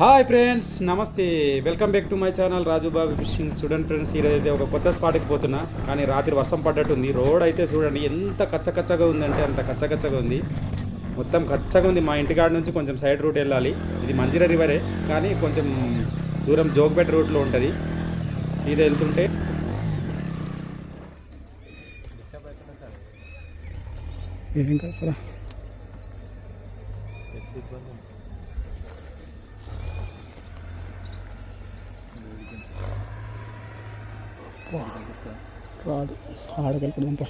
Hi friends, నమస్తే. Welcome back to my channel Raju Babu fishing. చూడండి friends, ఈరోజు అయితే ఒక కొత్త స్పాట్కి పోతున్నా. కానీ రాత్రి వర్షం పడ్డట్టుంది. రోడ్ అయితే చూడండి ఎంత కచ్చకచ్చగా ఉందంటే అంత కచ్చకచ్చగా ఉంది. మొత్తం కచ్చగా ఉంది. మా ఇంటికాడ నుంచి కొంచెం సైడ్ రూట్ వెళ్ళాలి. ఇది మంజిరా రివరే, కానీ కొంచెం దూరం జోగ్పేట రూట్లో ఉంటుంది. ఇది వెళ్తుంటే ఏం కాదురా, రాదు ఆడగలుగుతుందంతా.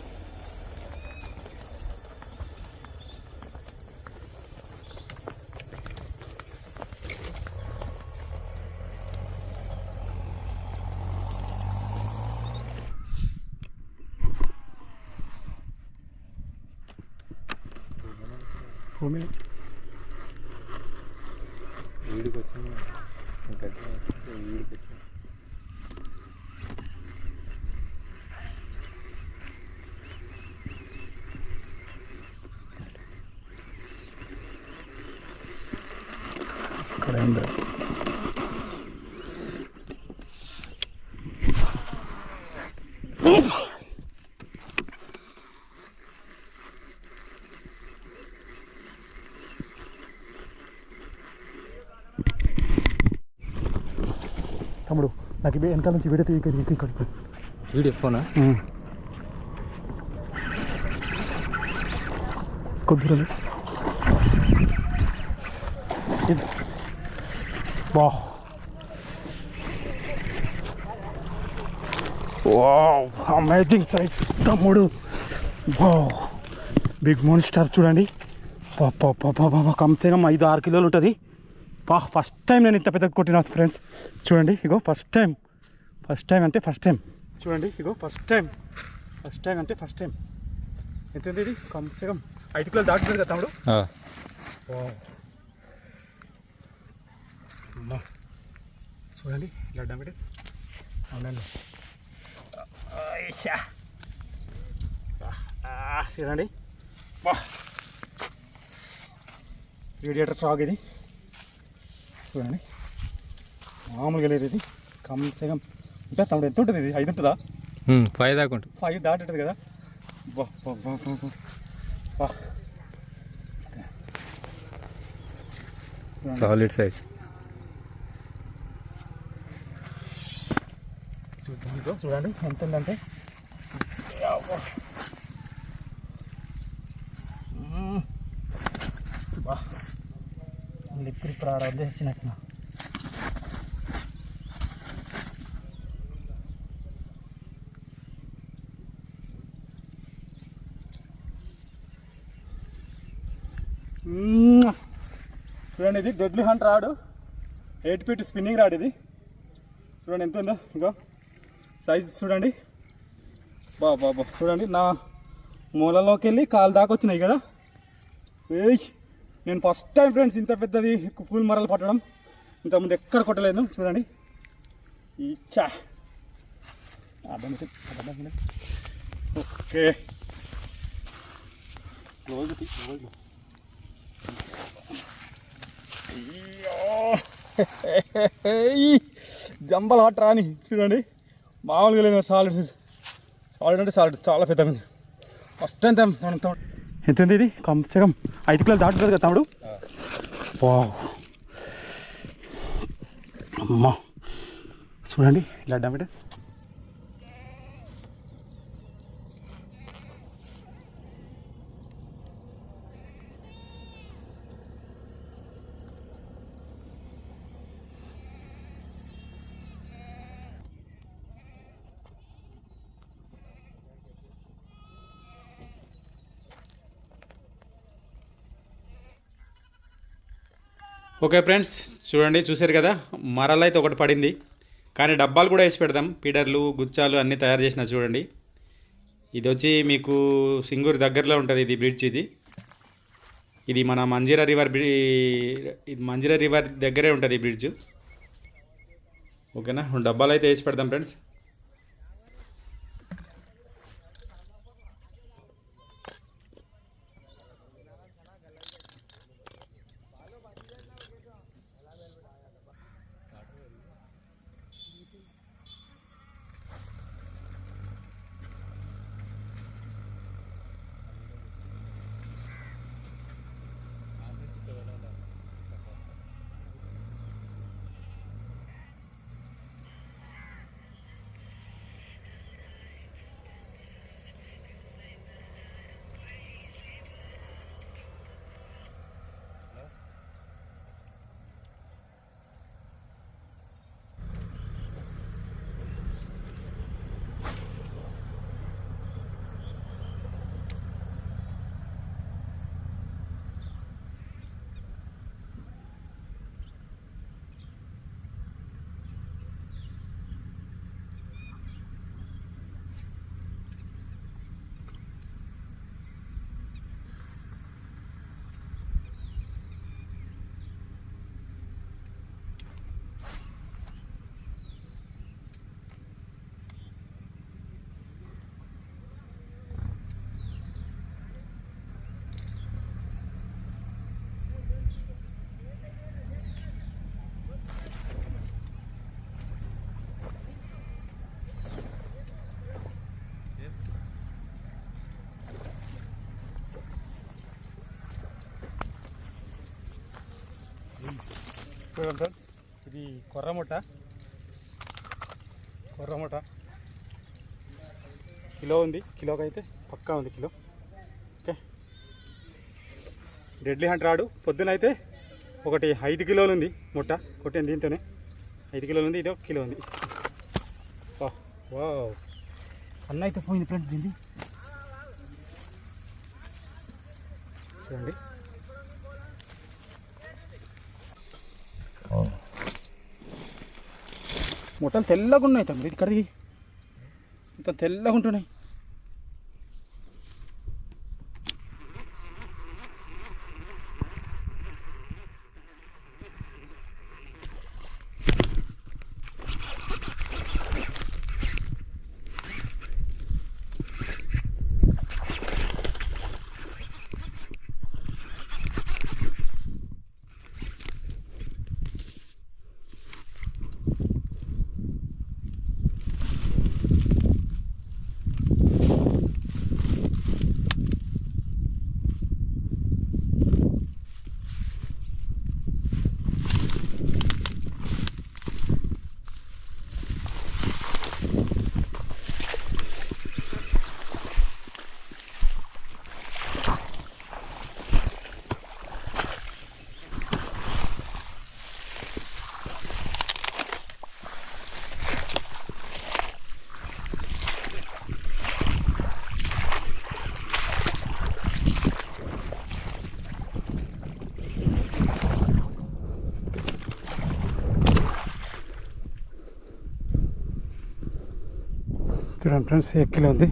వీడికి వచ్చింది వీడికి వచ్చింది. ఇక్కడ ఏం లేదు. తమ్ముడు, నాకు వెనకాల నుంచి వీడియో ఇక్కడ వీడియో ఫోనా కొద్దిగా వావ్ వావ్, అమేజింగ్ సైజ్ తమ్ముడు. వావ్, బిగ్ మాన్స్టర్ చూడండి. పాపా కమ్సే కమ్ 5-6 కిలోలు ఉంటుంది. ఫస్ట్ టైం నేను ఇంత పెద్ద కొట్టిన ఫ్రెండ్స్. చూడండి, ఇగో ఫస్ట్ టైం అంటే ఫస్ట్ టైం. చూడండి, ఇగో ఫస్ట్ టైం అంటే ఫస్ట్ టైం. ఎంత ఇది? కమ్సే కమ్ 5 కిలోలు దాటుతుంది కదా తమ్ముడు. అమ్మా చూడండి, లడ్డా పెట్టి అవునండి. చూడండి, రేడియేటర్ ఫ్రాగ్ ఇది. చూడండి, మామూలుగా లేదు ఇది. కమ్సే కమ్ అంటే తమ్ముడు ఎంత ఉంటుంది ఇది? 5 ఉంటుందా? 5 దాకా ఉంటుంది. 5 దాటుంటుంది కదా. Solid size. చూడండి ఎంత ఉందంటే లిక్విడ్ ప్రాడ వదిలేసినట్టు. చూడండి, ఇది డెడ్లీ హంట్ రాడు, 8 ఫీట్ స్పిన్నింగ్ రాడ్ ఇది. చూడండి ఎంత ఉందో, ఇగో సైజ్ చూడండి. బాబా చూడండి, నా మూలలోకి వెళ్ళి కాలు దాకా వచ్చినాయి కదా. నేను ఫస్ట్ టైం ఫ్రెండ్స్ ఇంత పెద్దది పూల్ మరలు పట్టడం. ఇంతకుముందు ఎక్కడ కొట్టలేదు. చూడండి, ఇచ్చా ఓకే. జంబల్ హట్ రాని. చూడండి, మామూలుగా లేదు. సాలిడ్ అంటే సాలిడ్, చాలా పెద్దగా ఉంది. ఫస్ట్ టైం ఎంత ఉంది ఇది? కమ్సే కమ్ 5 కిలోలు దాటుతుంది కదా తమ్ముడు. వావ్, అమ్మా చూడండి లడ్డా పెట్టి. ఓకే ఫ్రెండ్స్, చూడండి, చూశారు కదా, మరలు అయితే ఒకటి పడింది. కానీ డబ్బాలు కూడా వేసి పెడదాం. పీడర్లు, గుచ్చాలు అన్నీ తయారు చేసిన. చూడండి, ఇది వచ్చి మీకు సింగూరు దగ్గరలో ఉంటుంది. ఇది బ్రిడ్జ్ ఇది మన మంజిరా రివర్ ఇది మంజిరా రివర్ దగ్గరే ఉంటుంది ఈ బ్రిడ్జ్. ఓకేనా, డబ్బాలు అయితే వేసి పెడదాం ఫ్రెండ్స్. చూడండి ఫ్రెండ్స్, ఇది కొర్రముట్ట కిలో ఉంది. కిలోకి అయితే పక్కా ఉంది కిలో. ఓకే, డెడ్లీ హంట్ రాడు. పొద్దునైతే ఒకటి 5 కిలోలు ఉంది ముట్ట కొట్టాను దీంతోనే. 5 కిలోలు ఉంది, ఇది 1 కిలో ఉంది. వావ్, అన్న అయితే పోయింది ఫ్రెండ్స్ దీన్ని చూడండి. ముట్టలు తెల్లగా ఉన్నాయి తమ్ముడు, ఇక్కడికి మొత్తం తెల్లగా ఉంటున్నాయి. చూడండి ఫ్రెండ్స్, 1 కిలో ఉంది.